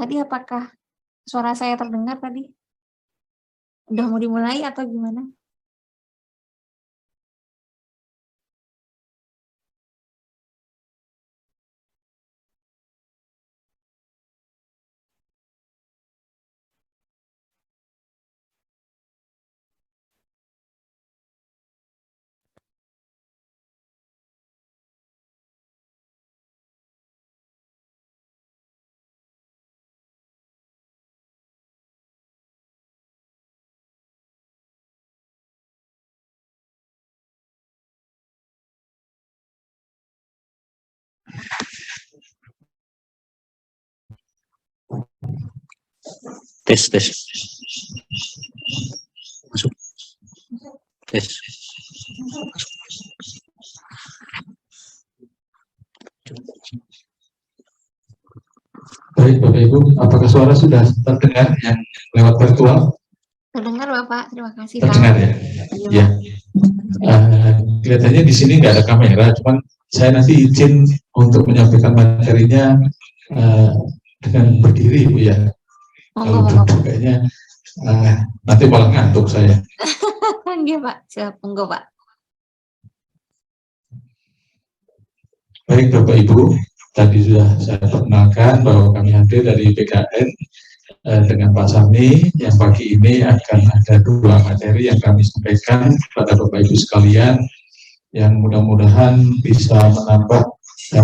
Tadi apakah suara saya terdengar tadi? Udah mau dimulai atau gimana? Tes. Masuk. Tes. Baik Bapak Ibu, apakah suara sudah terdengar yang lewat virtual? Terdengar Bapak, terima kasih Pak. Terdengar ya? Ya. Kelihatannya di sini nggak ada kamera, cuman saya nanti izin untuk menyampaikan materinya dengan berdiri Bu ya. Kalau duduk kayaknya nanti malah ngantuk saya. Iya Pak, siap, monggo Pak. Baik Bapak Ibu, tadi sudah saya perkenalkan bahwa kami hadir dari PKN dengan Pak Sami, yang pagi ini akan ada 2 materi yang kami sampaikan kepada Bapak Ibu sekalian, yang mudah-mudahan bisa menambah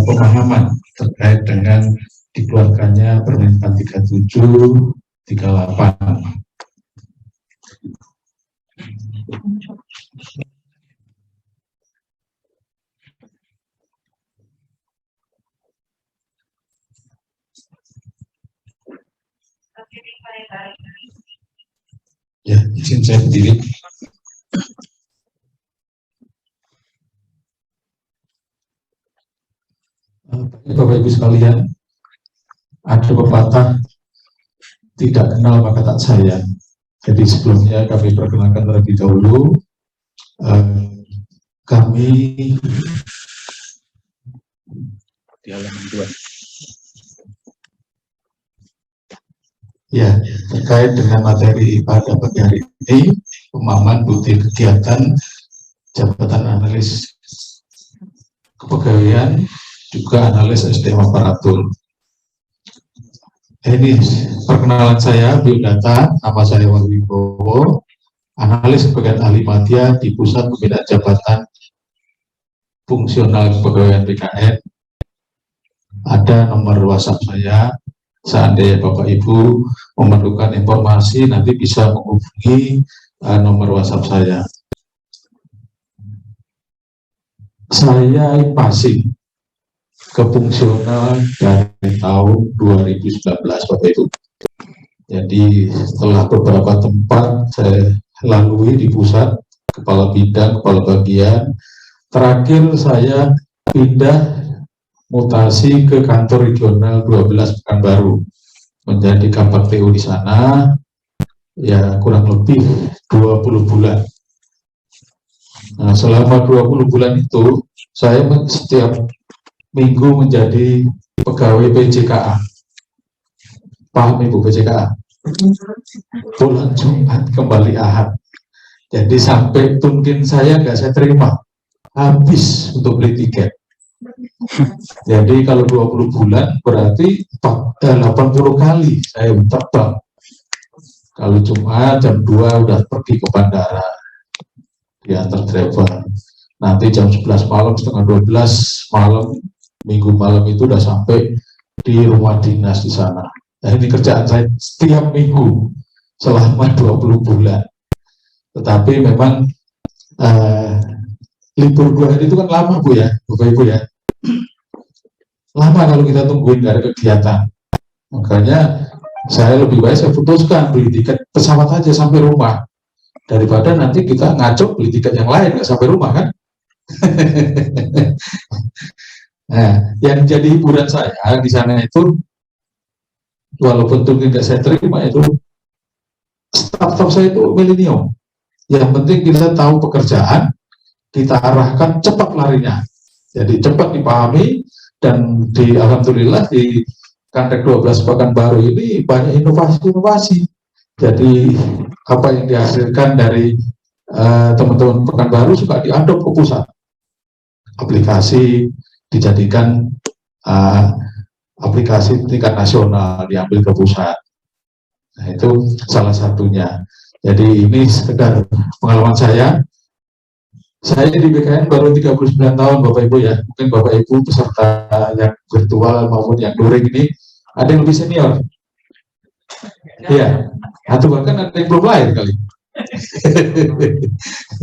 pemahaman terkait dengan dikeluarkannya Permenpan 3738. Ya, izin saya berdiri. Bapak Ibu sekalian, ada pepatah tidak kenal maka tak sayang. Jadi sebelumnya kami perkenalkan terlebih dahulu, kami Di halaman 2. Ya, terkait dengan materi pada pagi hari ini, pemahaman bukti kegiatan jabatan analis kepegawaian, juga analis SDM aparatur. Ini perkenalan saya, biodata, nama saya Warwibowo, analis kepegawaian ahli media di Pusat Pembinaan Jabatan Fungsional Kepegawaian PKN. Ada nomor WhatsApp saya. Seandainya Bapak Ibu memerlukan informasi, nanti bisa menghubungi nomor WhatsApp saya. Saya passing ke fungsional dari tahun 2019, Bapak Ibu. Jadi setelah beberapa tempat saya lalui di pusat, kepala bidang, kepala bagian, terakhir saya pindah mutasi ke kantor regional 12 Pekanbaru, menjadi Kabak TU di sana, ya kurang lebih 20 bulan. Nah, selama 20 bulan itu, saya setiap minggu menjadi pegawai PJKA. Paham Ibu PJKA? Bulan Jumat kembali Ahad. Jadi sampai tunkin saya nggak saya terima, habis untuk beli tiket. Jadi kalau 20 bulan berarti 80 kali saya terbang. Kalau Jumat jam 2 udah pergi ke bandara, diantar driver. Nanti jam 11 malam, setengah 12 malam, minggu malam itu udah sampai di rumah dinas di sana. Nah ini kerjaan saya setiap minggu selama 20 bulan. Tetapi memang libur 2 hari itu kan lama Bu ya, Bapak Ibu ya. Lama kalau kita tungguin nggak ada kegiatan. Makanya saya lebih baik saya putuskan beli tiket pesawat aja sampai rumah, daripada nanti kita ngaco beli tiket yang lain nggak sampai rumah kan. Nah, yang jadi hiburan saya di sana itu, walaupun tunggu nggak saya terima itu, staff saya itu milenium. Yang penting kita tahu pekerjaan, kita arahkan cepat larinya. Jadi cepat dipahami, dan alhamdulillah di Kantek 12 Pekanbaru ini banyak inovasi-inovasi. Jadi apa yang dihasilkan dari teman-teman Pekanbaru suka diadop ke pusat. Aplikasi dijadikan aplikasi tingkat nasional, diambil ke pusat. Nah, itu salah satunya. Jadi ini sekedar pengalaman saya. Saya di BKN baru 39 tahun Bapak Ibu ya. Mungkin Bapak Ibu peserta yang virtual maupun yang luring ini ada yang lebih senior. Iya. Atau bahkan ada yang belum lahir kali.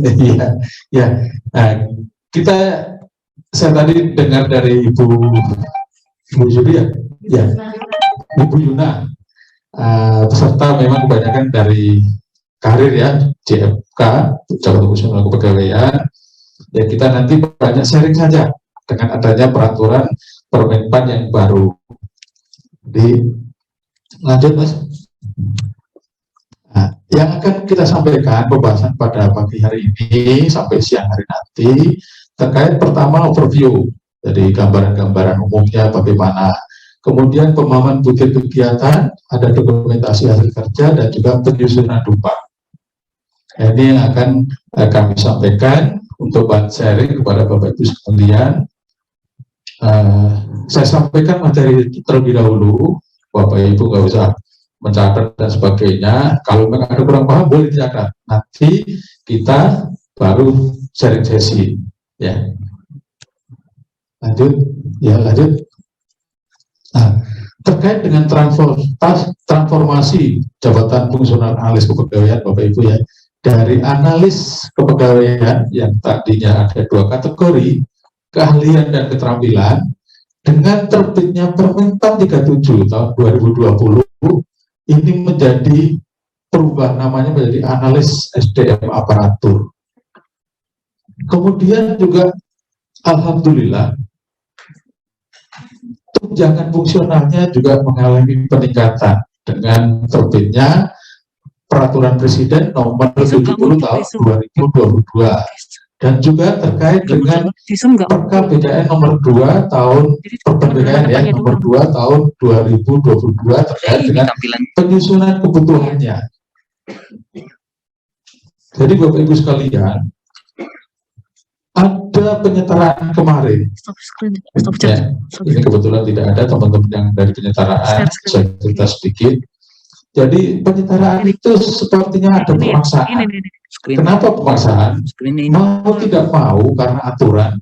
Iya. Ya. Nah, saya tadi dengar dari Ibu Julia, ya, Ibu Yuna, peserta memang kebanyakan dari karir ya, JFK, Jabatan Fungsional Kepegawaian. Ya kita nanti banyak sharing saja dengan adanya peraturan Permenpan yang baru. Lanjut Mas. Nah, yang akan kita sampaikan pembahasan pada pagi hari ini sampai siang hari nanti terkait pertama overview, jadi gambaran-gambaran umumnya bagaimana, kemudian pemahaman butir kegiatan, ada dokumentasi hasil kerja dan juga penyusunan dupa. Ini yang akan kami sampaikan untuk bahan sharing kepada Bapak Ibu sekalian. Saya sampaikan materi terlebih dahulu, Bapak Ibu nggak usah mencatat dan sebagainya. Kalau memang ada kurang paham boleh dicatat. Nanti kita baru sharing sesi. Ya, lanjut. Nah, terkait dengan transformasi jabatan fungsional analis kepegawaian, Bapak Ibu ya, dari analis kepegawaian yang tadinya ada 2 kategori, keahlian dan keterampilan, dengan terbitnya Permenpan 37 tahun 2020, ini menjadi perubahan namanya menjadi analis SDM aparatur. Kemudian juga alhamdulillah tunjangan fungsionalnya juga mengalami peningkatan dengan terbitnya Peraturan Presiden nomor 70 tahun 2022 dan juga terkait dengan Perka BKN nomor 2 tahun BKN ya nomor 2 tahun 2022 terkait dengan penyusunan kebutuhannya. Jadi Bapak Ibu sekalian, ada penyetaraan kemarin. Ya, ini kebetulan tidak ada teman-teman yang dari penyetaraan, saya cerita sedikit. Jadi penyetaraan itu sepertinya ada pemaksaan. Kenapa pemaksaan? Mau tidak mau karena aturan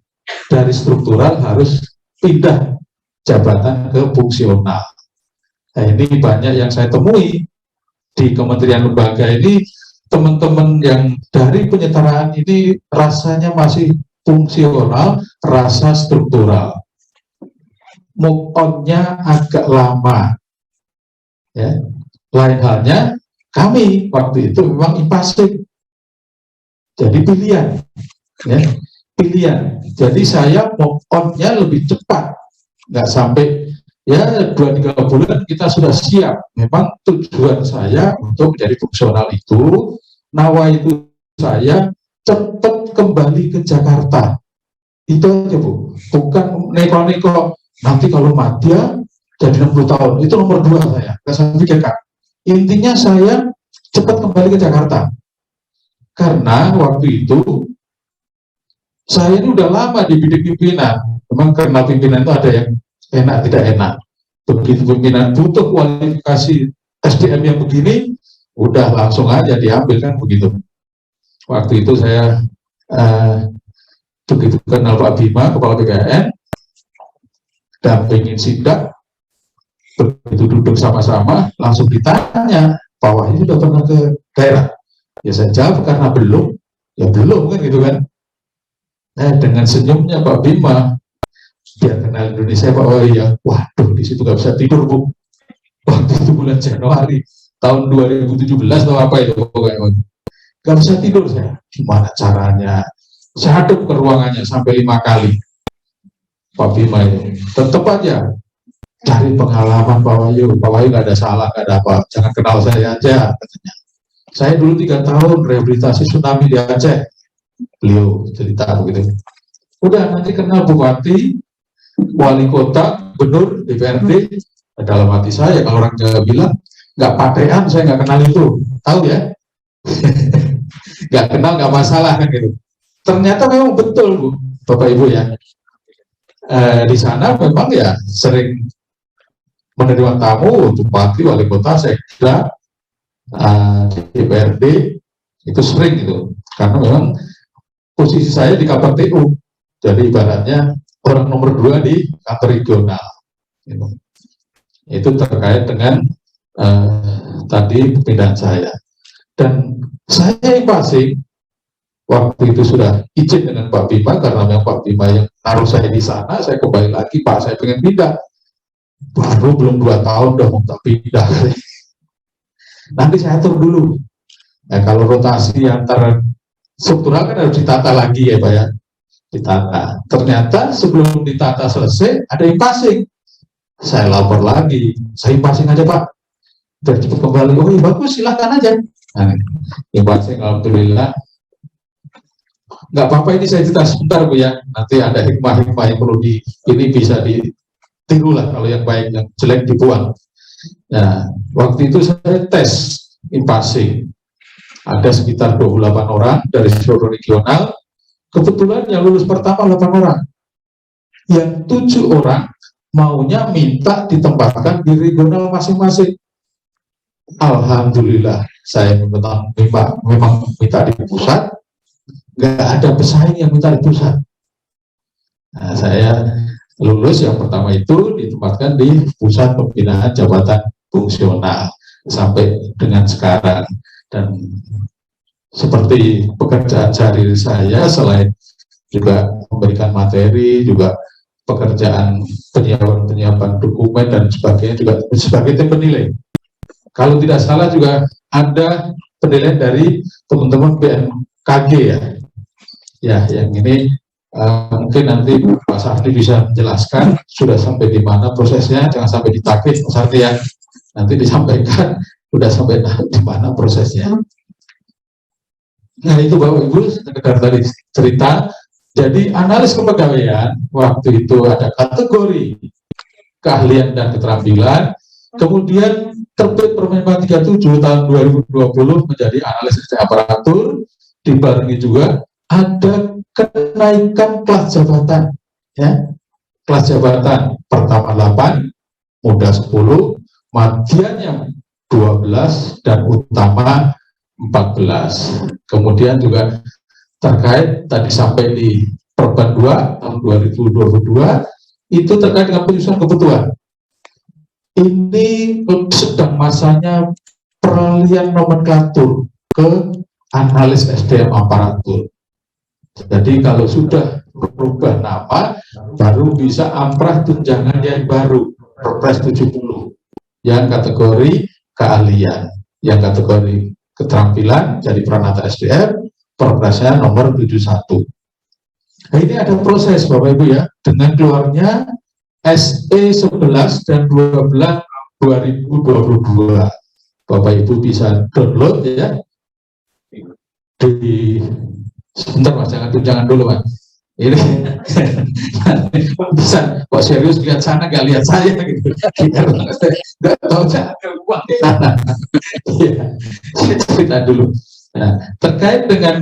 dari struktural harus pindah jabatan ke fungsional. Nah, ini banyak yang saya temui di kementerian lembaga ini, teman-teman yang dari penyetaraan ini rasanya masih fungsional, rasa struktural. Move on-nya agak lama. Ya. Lain halnya kami waktu itu memang impasif. Jadi pilihan. Ya. Pilihan. Jadi saya move on-nya lebih cepat. Nggak sampai ya 2-3 bulan kita sudah siap. Memang tujuan saya untuk menjadi fungsional itu, nawa itu saya cepat kembali ke Jakarta. Itu aja Bu. Bukan neko-neko nanti kalau madya jadi 60 tahun. Itu nomor 2 saya. Nggak saya pikirkan. Intinya saya cepat kembali ke Jakarta. Karena waktu itu saya ini udah lama di bidik pimpinan. Memang karena pimpinan itu ada yang enak tidak enak. Begitu pimpinan butuh kualifikasi SDM yang begini, udah langsung aja diambil kan begitu. Waktu itu saya begitu kenal Pak Bima, Kepala BKN, dampingin sidak, begitu duduk sama-sama, langsung ditanya, Pak Wahyu sudah pernah ke daerah? Ya saya jawab karena belum, ya belum kan gitu kan. Dengan senyumnya Pak Bima, dia kenal Indonesia Pak Wahyu ya, waduh di situ gak bisa tidur Bu. Waktu itu bulan Januari tahun 2017 atau apa itu pokoknya. Gak bisa tidur saya, gimana caranya? Saya hadap ke ruangannya sampai 5 kali. Pak Bima itu, tetap aja cari pengalaman Pak Wahyu gak ada salah, gak ada apa, jangan kenal saya aja katanya. Saya dulu 3 tahun rehabilitasi tsunami di Aceh, beliau cerita begitu. Udah nanti kenal bupati, wali kota, gubernur, DPRD, Dalam hati saya, kalau orang Jawa bilang nggak patean, saya nggak kenal itu, tahu ya? Nggak kenal nggak masalah kan gitu. Ternyata memang betul Bu, Bapak Ibu ya. Di sana memang ya sering menerima tamu, bupati, wali kota, sekda, DPRD, itu sering gitu. Karena memang posisi saya di KPTU, jadi ibaratnya orang nomor 2 di kantor regional. Gitu. Itu terkait dengan tadi pemindahan saya. Dan saya pasti waktu itu sudah izin dengan Pak Bima, karena memang Pak Bima yang taruh saya di sana, saya kembali lagi, Pak saya pengen pindah. Baru belum 2 tahun udah mau pindah. Nanti saya atur dulu. Nah, kalau rotasi antar struktural kan harus ditata lagi ya Pak ya. Ditata. Ternyata sebelum ditata selesai, ada yang passing. Saya lapor lagi, saya passing aja Pak. Biar cepat kembali. Oh iya bagus, silahkan aja. Nah, yang passing alhamdulillah. Nggak apa-apa, ini saya cerita sebentar Bu ya. Nanti ada hikmah-hikmah yang perlu ini bisa ditiru lah, kalau yang baik, yang jelek dibuang. Nah, waktu itu saya tes passing. Ada sekitar 28 orang dari seluruh regional. Kebetulan yang lulus pertama 8 orang. Yang 7 orang maunya minta ditempatkan di regional masing-masing. Alhamdulillah, saya memang minta di pusat. Nggak ada pesaing yang minta di pusat. Nah, saya lulus yang pertama itu ditempatkan di pusat pembinaan jabatan fungsional sampai dengan sekarang. Dan seperti pekerjaan sehari saya, selain juga memberikan materi, juga pekerjaan penyiapan dokumen dan sebagainya, juga sebagai tim penilai. Kalau tidak salah juga ada penilaian dari teman-teman BMKG ya. Ya, yang ini mungkin nanti Pak Sardi bisa menjelaskan sudah sampai di mana prosesnya, jangan sampai ditakik Pak Sardi ya. Nanti disampaikan sudah sampai di mana prosesnya. Nah itu Bapak Ibu sekedar tadi cerita. Jadi analis kepegawaian waktu itu ada kategori keahlian dan keterampilan, kemudian terbit Permenpan 37 tahun 2020 menjadi analis aparatur, dibarengi juga ada kenaikan kelas jabatan, ya. Kelas jabatan pertama 8, muda 10, madiannya 12 dan utama 14. Kemudian juga terkait tadi sampai di Perban 2 tahun 2022 itu terkait dengan penyusunan kebutuhan. Ini sedang masanya peralihan nomenklatur ke analis SDM aparatur. Jadi kalau sudah berubah nama, baru bisa amprah tunjangan yang baru, Perpres 70, yang kategori keahlian, yang kategori keterampilan jadi Pranata SDM, Perpresnya nomor 71. Nah, ini ada proses Bapak Ibu ya, dengan keluarnya SE 11 dan 12 2022. Bapak Ibu bisa download ya. Sebentar Mas, jangan dulu Mas. Ini bisa kok serius lihat sana nggak lihat saya gitu. Nggak tahu saya uang. Ya, cerita dulu. Nah, terkait dengan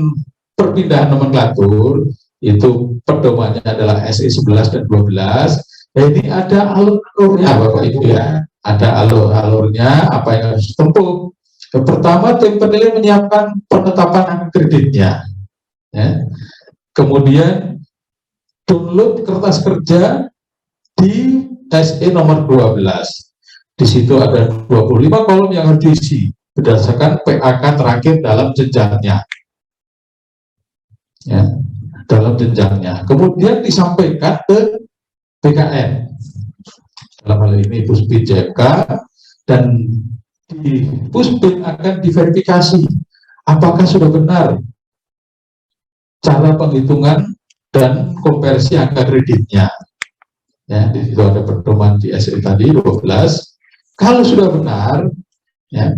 perpindahan nomenklatur itu pedomannya adalah SE 11 dan 12. Nah, ini ada alur-alurnya Bapak Ibu ya. Ada alur-alurnya apa yang harus ditempuh. Yang pertama, tim penilai menyiapkan penetapan angka kreditnya. Ya. Kemudian download kertas kerja di SE nomor 12. Di situ ada 25 kolom yang harus diisi berdasarkan PAK terakhir dalam jenjangnya. Ya, dalam jenjangnya. Kemudian disampaikan ke BKN. Dalam hal ini Puspin JMK, dan di Puspin akan diverifikasi apakah sudah benar cara penghitungan dan konversi angka kreditnya. Ya, di situ ada pedoman di SE tadi 12. Kalau sudah benar, ya,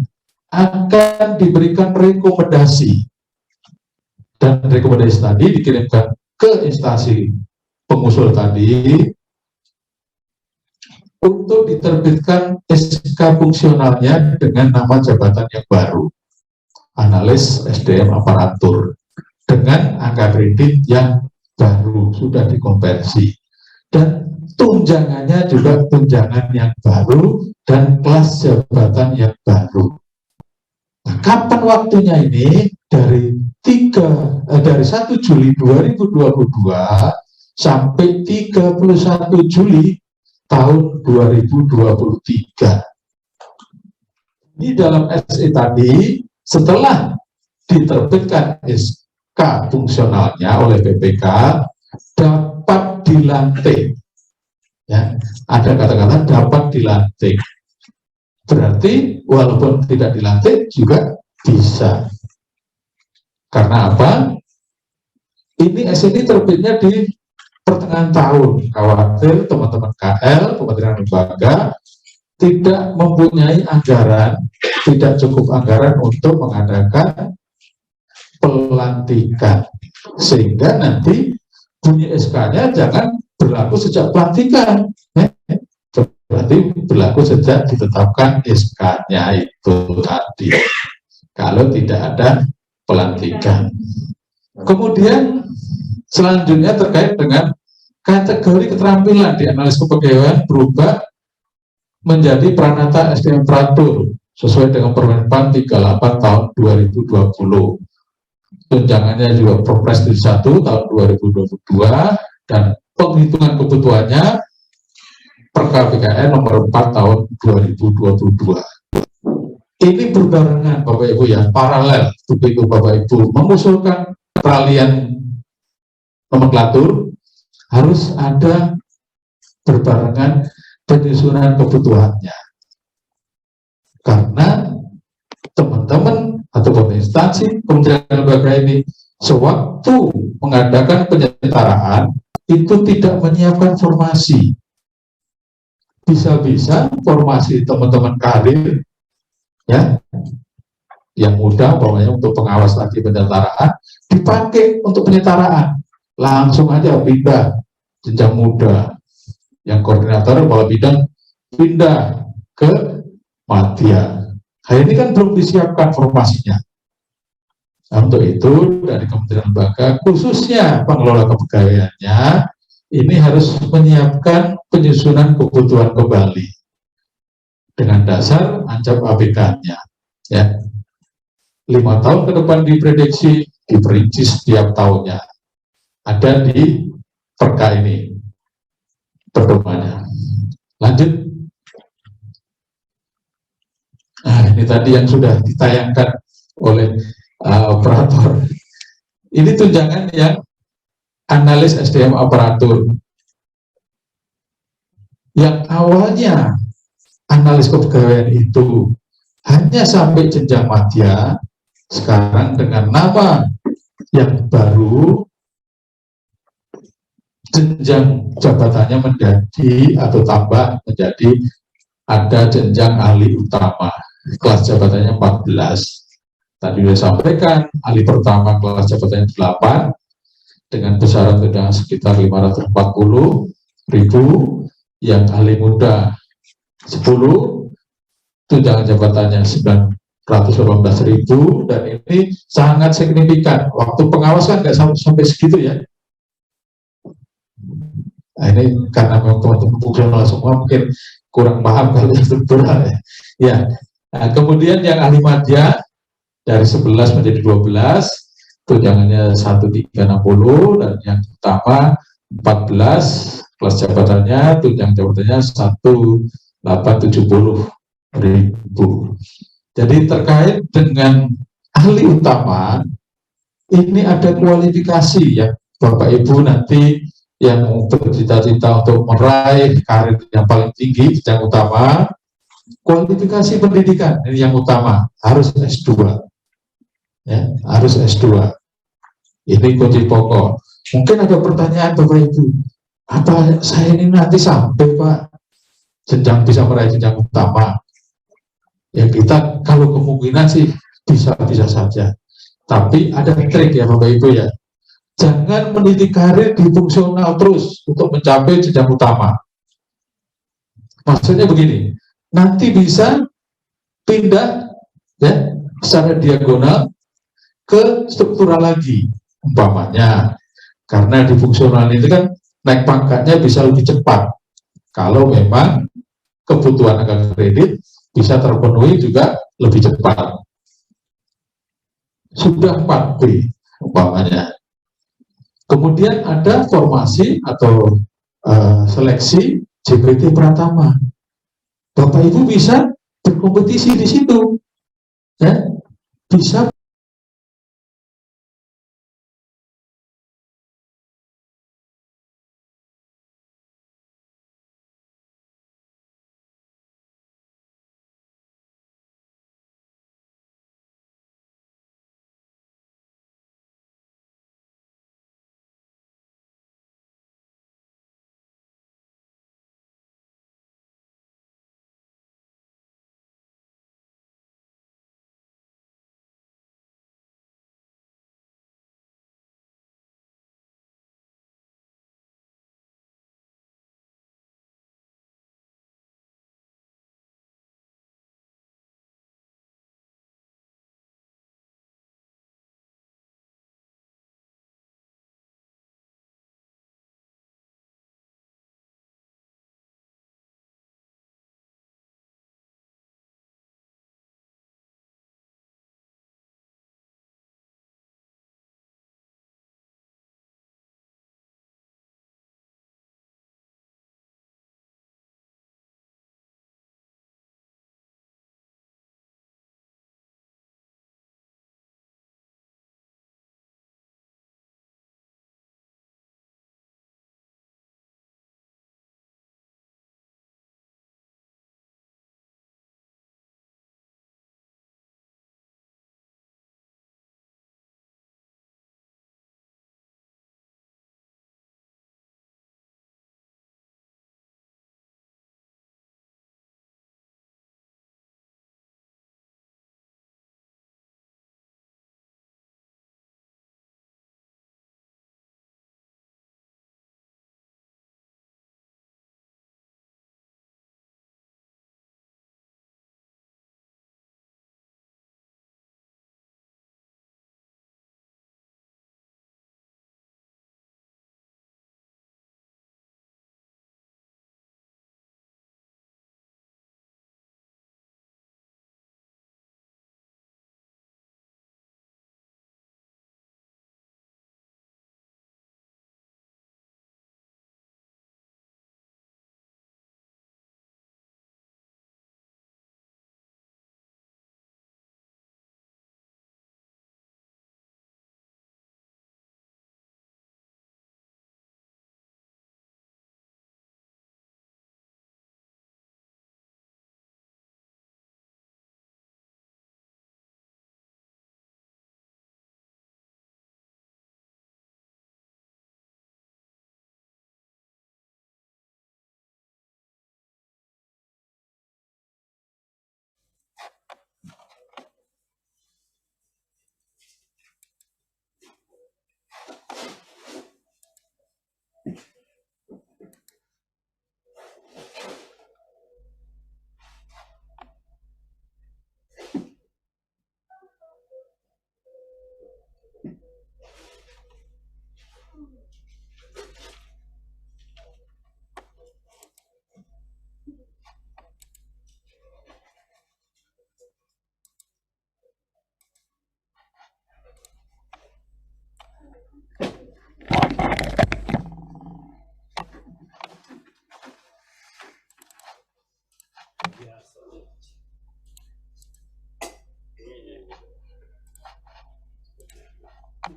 akan diberikan rekomendasi, dan rekomendasi tadi dikirimkan ke instansi pengusul tadi. untuk diterbitkan SK fungsionalnya dengan nama jabatan yang baru, analis SDM aparatur, dengan angka kredit yang baru sudah dikonversi, dan tunjangannya juga tunjangan yang baru dan kelas jabatan yang baru. Nah, kapan waktunya ini? Dari 1 Juli 2022 sampai 31 Juli tahun 2023. Ini dalam SE tadi, setelah diterbitkan SK fungsionalnya oleh BPK, dapat dilantik. Ya, ada kata-kata dapat dilantik. Berarti walaupun tidak dilantik juga bisa. Karena apa? Ini SNI terbitnya di pertengahan tahun. Khawatir teman-teman KL, Kementerian Lembaga, tidak mempunyai anggaran, tidak cukup anggaran untuk mengadakan pelantikan. Sehingga nanti bunyi SK-nya jangan berlaku sejak pelantikan. Berarti berlaku sejak ditetapkan SK-nya itu tadi. Kalau tidak ada pelantikan. Kemudian selanjutnya terkait dengan kategori keterampilan di analis kepegawaian berubah menjadi Pranata SDM Aparatur sesuai dengan Permenpan 38 tahun 2020. Tunjangannya juga Perpres 1 tahun 2022 dan penghitungan kebutuhannya Perka BKN nomor 4 tahun 2022. Ini berbarengan Bapak Ibu ya, paralel begitu Bapak Ibu mengusulkan peralihan nomenklatur, harus ada berbarengan penyusunan kebutuhannya. Karena teman-teman atau instansi Kementerian Lembaga ini sewaktu mengadakan penyetaraan itu tidak menyiapkan formasi. Bisa-bisa formasi teman-teman karir ya yang muda pokoknya untuk pengawas tadi penyetaraan dipakai untuk penyetaraan, langsung aja pindah jenjang muda, yang koordinator kepala bidang pindah ke madya. Nah, ini kan belum disiapkan formasinya. Nah, untuk itu dari Kementerian Lembaga khususnya pengelola kepegawaiannya ini harus menyiapkan penyusunan kebutuhan kembali dengan dasar ancap ABK-nya. Ya, 5 tahun ke depan diprediksi, diperinci setiap tahunnya. Ada di perka ini pedomannya. Lanjut. Nah, ini tadi yang sudah ditayangkan oleh operator. Ini tunjangan yang analis SDM aparatur. Yang awalnya analis kepegawaian itu hanya sampai jenjang madya, sekarang dengan nama yang baru jenjang jabatannya menjadi atau tambah menjadi ada jenjang ahli utama, kelas jabatannya 14. Tadi sudah sampaikan, ahli pertama kelas jabatannya 8 dengan besaran tunjangan sekitar 540.000, yang ahli muda 10, tunjangan jabatannya 918.000, dan ini sangat signifikan. Waktu pengawasan nggak sampai segitu ya. Nah, ini karena memang teman-teman fungsional semua mungkin kurang paham kalau struktural ya. Ya. Nah, kemudian yang ahli madya dari 11 menjadi 12, tunjangannya 1360, dan yang utama 14, kelas jabatannya tunjangan jabatannya 1870.000. Jadi terkait dengan ahli utama ini ada kualifikasi ya Bapak Ibu nanti yang bercita-cita untuk meraih karir yang paling tinggi yang utama, kualifikasi pendidikan ini yang utama, harus S2 ya, harus S2. Ini kunci pokok. Mungkin ada pertanyaan Bapak Ibu, apa saya ini nanti sampai Pak jenjang bisa meraih jenjang utama? Ya kita kalau kemungkinan sih bisa saja, tapi ada trik ya Bapak Ibu ya. Jangan meniti karir di fungsional terus untuk mencapai jenjang utama. Maksudnya begini, nanti bisa pindah ya secara diagonal ke struktural lagi, umpamanya karena di fungsional itu kan naik pangkatnya bisa lebih cepat kalau memang kebutuhan angka kredit bisa terpenuhi juga lebih cepat. Sudah 4B umpamanya. Kemudian ada formasi atau seleksi JPT Pratama. Bapak Ibu bisa berkompetisi di situ, ya, bisa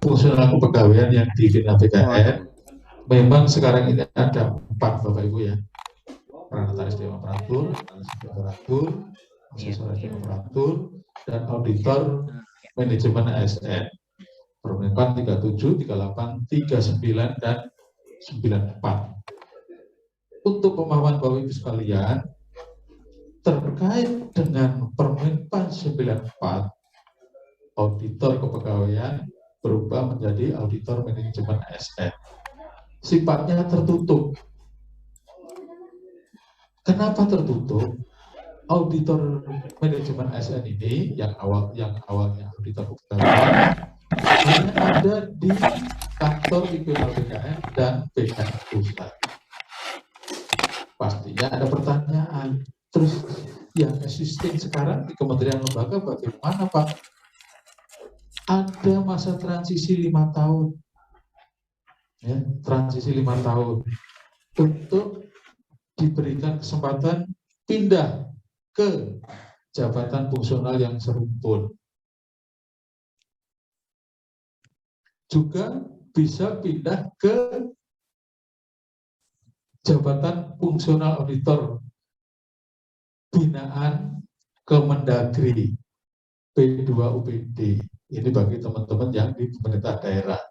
fungsional kepegawaian yang di Bina PKN. Memang sekarang ini ada 4 Bapak Ibu ya, Pranataris Dewan Operatur, Operatur, Asesor Dewan Operatur, dan Auditor Manajemen ASN. Permenpan 37, 38, 39, dan 94. Untuk pemahaman Bapak Ibu sekalian, terkait dengan Permenpan 94, Auditor Kepegawaian berubah menjadi Auditor Manajemen ASN. Sifatnya tertutup. Kenapa tertutup? Auditor manajemen ASN ini yang awalnya auditor kepegawaian hanya ada di kantor regional BKN dan BKN pusat. Pastinya ada pertanyaan. Terus yang existing sekarang di kementerian lembaga bagaimana, Pak? Ada masa transisi 5 tahun. Ya, transisi 5 tahun untuk diberikan kesempatan pindah ke jabatan fungsional yang serumpun. Juga bisa pindah ke jabatan fungsional auditor binaan Kemendagri P2 UPD. Ini bagi teman-teman yang di pemerintah daerah.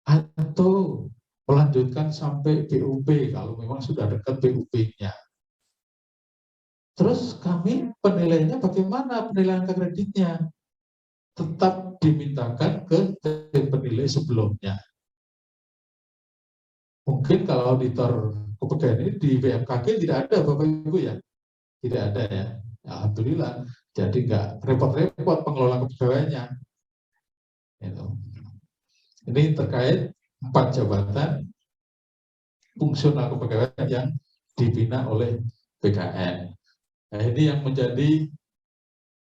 Atau melanjutkan sampai PUP kalau memang sudah dekat PUP-nya. Terus kami penilaiannya bagaimana penilaian kreditnya? Tetap dimintakan ke penilai sebelumnya. Mungkin kalau auditor kepegawaian ini di BMKG tidak ada, Bapak Ibu ya? Tidak ada ya. Alhamdulillah. Jadi nggak repot-repot pengelola kepegawaiannya. Ini terkait 4 jabatan fungsional kepegawaian yang dibina oleh BKN. Nah, ini yang menjadi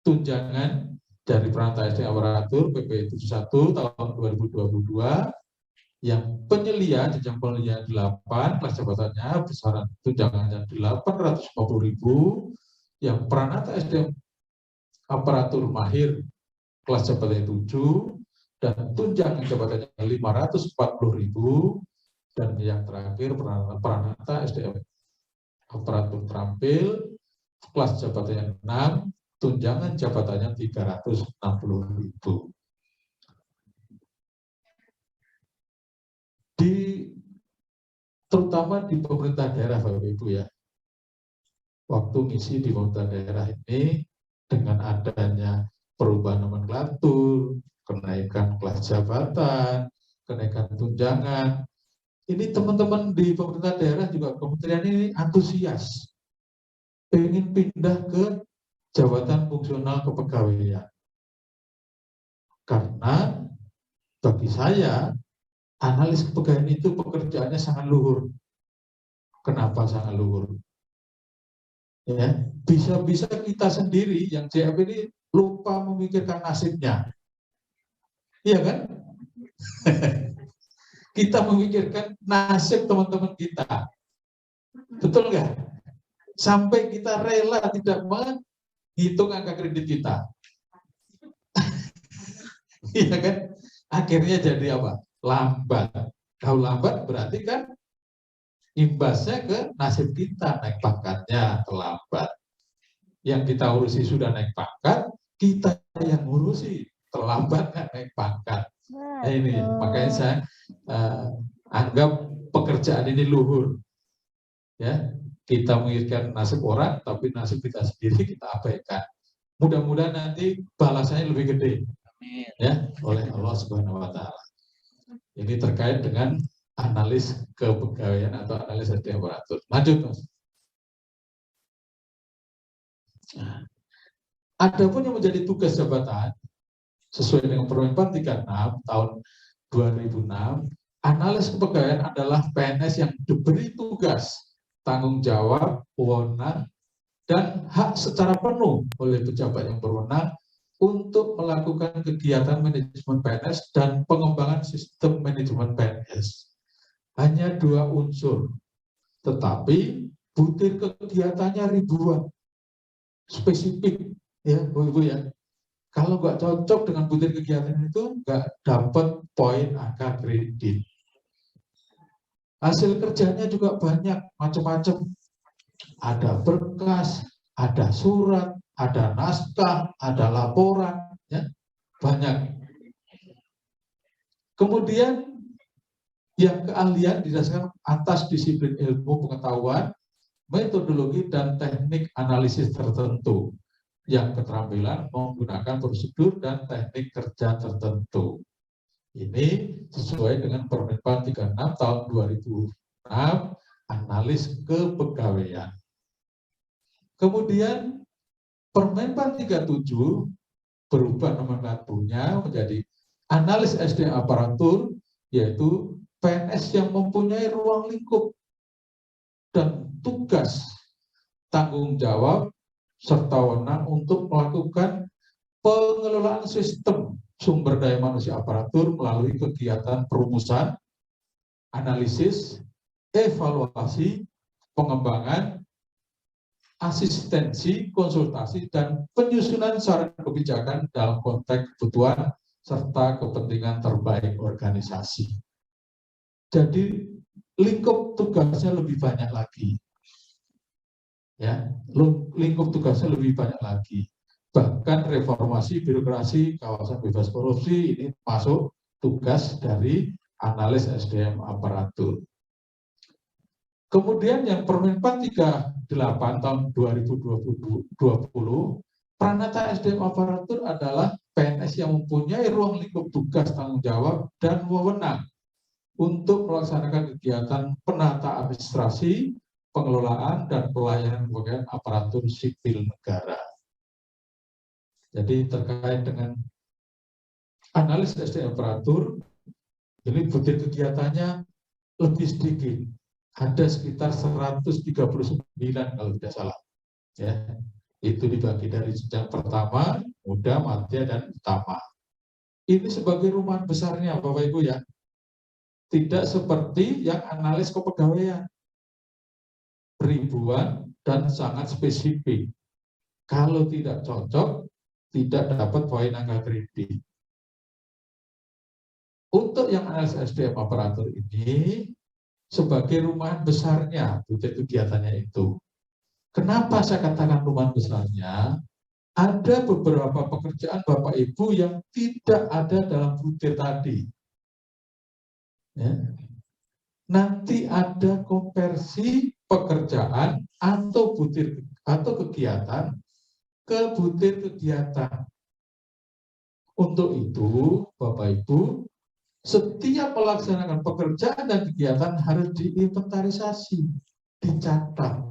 tunjangan dari Perantau ASN Aparatur PP 71 tahun 2022 yang penyelia jenjang penyelia 8, kelas jabatannya besaran tunjangannya 850.000, yang Peranata SDM Aparatur Mahir kelas jabatannya 7, dan tunjangan jabatannya 540.000, dan yang terakhir Peranata SDM Aparatur Terampil kelas jabatannya 6, tunjangan jabatannya 360.000. Terutama di pemerintah daerah, Bapak Ibu ya. Waktu ngisi di pemerintah daerah ini dengan adanya perubahan nomenklatur, kenaikan kelas jabatan, kenaikan tunjangan. Ini teman-teman di pemerintah daerah juga kementerian ini antusias ingin pindah ke jabatan fungsional kepegawaian. Karena bagi saya, analis kepegawaian itu pekerjaannya sangat luhur. Kenapa sangat luhur? Ya, bisa-bisa kita sendiri yang JF ini lupa memikirkan nasibnya. Iya kan? Kita memikirkan nasib teman-teman kita. Betul nggak? Sampai kita rela tidak menghitung angka kredit kita. Iya kan? Akhirnya jadi apa? Lambat. Kalau lambat berarti kan imbasnya ke nasib kita, naik pangkatnya terlambat. Yang kita urusi sudah naik pangkat, kita yang ngurusi terlambat nggak naik pangkat. Nah, ini makanya saya anggap pekerjaan ini luhur. Ya, kita memikirkan nasib orang, tapi nasib kita sendiri kita abaikan. Mudah-mudahan nanti balasannya lebih gede, ya, oleh Allah Subhanahu Wa Taala. Ini terkait dengan analis kepegawaian atau analis SDM aparatur. Lanjut, Mas. Adapun yang menjadi tugas jabatan sesuai dengan Permen 36 tahun 2006, analis kepegawaian adalah PNS yang diberi tugas, tanggung jawab, wewenang, dan hak secara penuh oleh pejabat yang berwenang untuk melakukan kegiatan manajemen PNS dan pengembangan sistem manajemen PNS. Hanya 2 unsur, tetapi butir kegiatannya ribuan, spesifik, ya, Bu-Ibu ya. Kalau nggak cocok dengan butir kegiatan itu, nggak dapat poin angka kredit. Hasil kerjanya juga banyak, macam-macam. Ada berkas, ada surat, ada naskah, ada laporan, ya, banyak. Kemudian yang keahlian didasarkan atas disiplin ilmu pengetahuan, metodologi dan teknik analisis tertentu, yang keterampilan menggunakan prosedur dan teknik kerja tertentu. Ini sesuai dengan Permen 36 tahun 2006 analis kepegawaian. Kemudian Permenpan 37 berubah nomenklaturnya menjadi analis SDM aparatur, yaitu PNS yang mempunyai ruang lingkup dan tugas tanggung jawab serta wewenang untuk melakukan pengelolaan sistem sumber daya manusia aparatur melalui kegiatan perumusan, analisis, evaluasi, pengembangan, asistensi, konsultasi, dan penyusunan saran kebijakan dalam konteks kebutuhan serta kepentingan terbaik organisasi. Jadi lingkup tugasnya lebih banyak lagi. Ya, lingkup tugasnya lebih banyak lagi. Bahkan reformasi birokrasi kawasan bebas korupsi ini masuk tugas dari analis SDM aparatur. Kemudian yang Permenpan 38 tahun 2020, Pranata SDM aparatur adalah PNS yang mempunyai ruang lingkup tugas tanggung jawab dan wewenang untuk melaksanakan kegiatan penata administrasi, pengelolaan, dan pelayanan kebagian aparatur sipil negara. Jadi terkait dengan analis SDM aparatur, ini butir kegiatannya lebih sedikit. Ada sekitar 139 kalau tidak salah. Ya, itu dibagi dari jenjang pertama, muda, madya, dan utama. Ini sebagai rumahan besarnya, Bapak Ibu ya. Tidak seperti yang analis kepegawaian. Ribuan dan sangat spesifik. Kalau tidak cocok, tidak dapat poin angka kredit. Untuk yang analis SDM aparatur ini, sebagai rumahan besarnya butir kegiatannya itu. Kenapa saya katakan rumahan besarnya? Ada beberapa pekerjaan Bapak Ibu yang tidak ada dalam butir tadi. Ya. Nanti ada konversi pekerjaan atau butir atau kegiatan ke butir kegiatan. Untuk itu, Bapak Ibu, setiap melaksanakan pekerjaan dan kegiatan harus diinventarisasi, dicatat,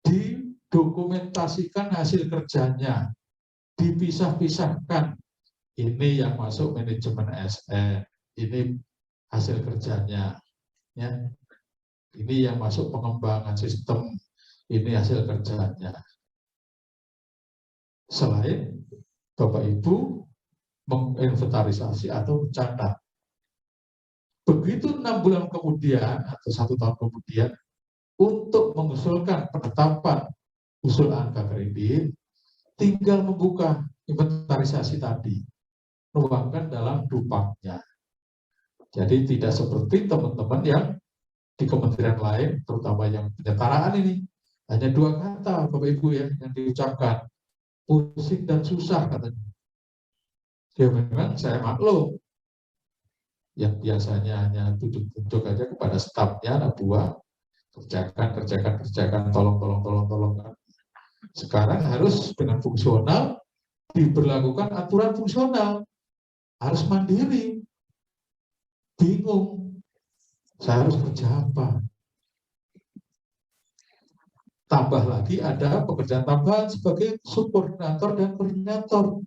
didokumentasikan hasil kerjanya, dipisah-pisahkan. Ini yang masuk manajemen SN, ini hasil kerjanya. Ya. Ini yang masuk pengembangan sistem, ini hasil kerjanya. Selain Bapak Ibu menginventarisasi atau mencatat. Begitu 6 bulan kemudian atau 1 tahun kemudian, untuk mengusulkan penetapan usul angka kredit, tinggal membuka inventarisasi tadi, nuangkan dalam dupaknya. Jadi tidak seperti teman-teman yang di kementerian lain, terutama yang penyetaraan ini, hanya 2 kata Bapak Ibu ya yang diucapkan, pusing dan susah katanya. Ya memang saya maklum, yang biasanya hanya tunjuk-tunjuk aja kepada stafnya, anak buah, kerjakan, tolong. Sekarang harus dengan fungsional, diberlakukan aturan fungsional, harus mandiri, bingung, saya harus kerja apa? Tambah lagi ada pekerjaan tambahan sebagai subkoordinator dan koordinator.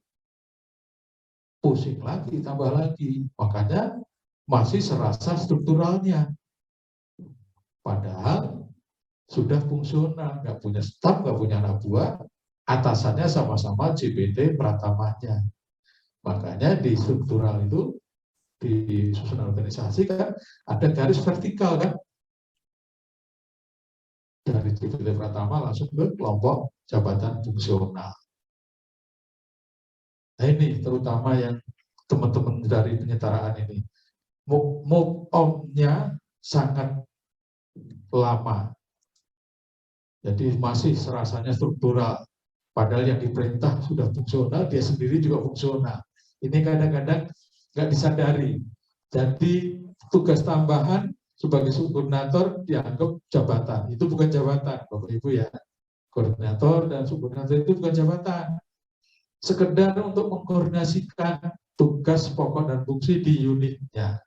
Pusing lagi, tambah lagi. Makanya masih serasa strukturalnya. Padahal sudah fungsional, nggak punya staf, nggak punya anak buah, atasannya sama-sama JPT pratamanya. Makanya di struktural itu, di susunan organisasi kan, ada garis vertikal kan. Dari JPT pratama langsung ke kelompok jabatan fungsional. Nah ini terutama yang teman-teman dari penyetaraan ini. Move on-nya sangat lama. Jadi masih serasanya struktural. Padahal yang diperintah sudah fungsional, dia sendiri juga fungsional. Ini kadang-kadang nggak disadari. Jadi tugas tambahan sebagai subkoordinator dianggap jabatan. Itu bukan jabatan, Bapak Ibu ya. Koordinator dan subkoordinator itu bukan jabatan. Sekedar untuk mengkoordinasikan tugas pokok dan fungsi di unitnya.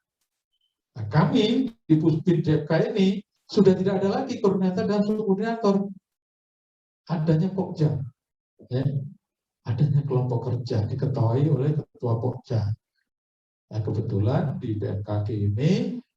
Nah, kami di Puspin DFK ini sudah tidak ada lagi koordinator dan subkoordinator. Adanya Pokja, ya. Adanya kelompok kerja diketuai oleh ketua Pokja. Nah, kebetulan di BMKG ini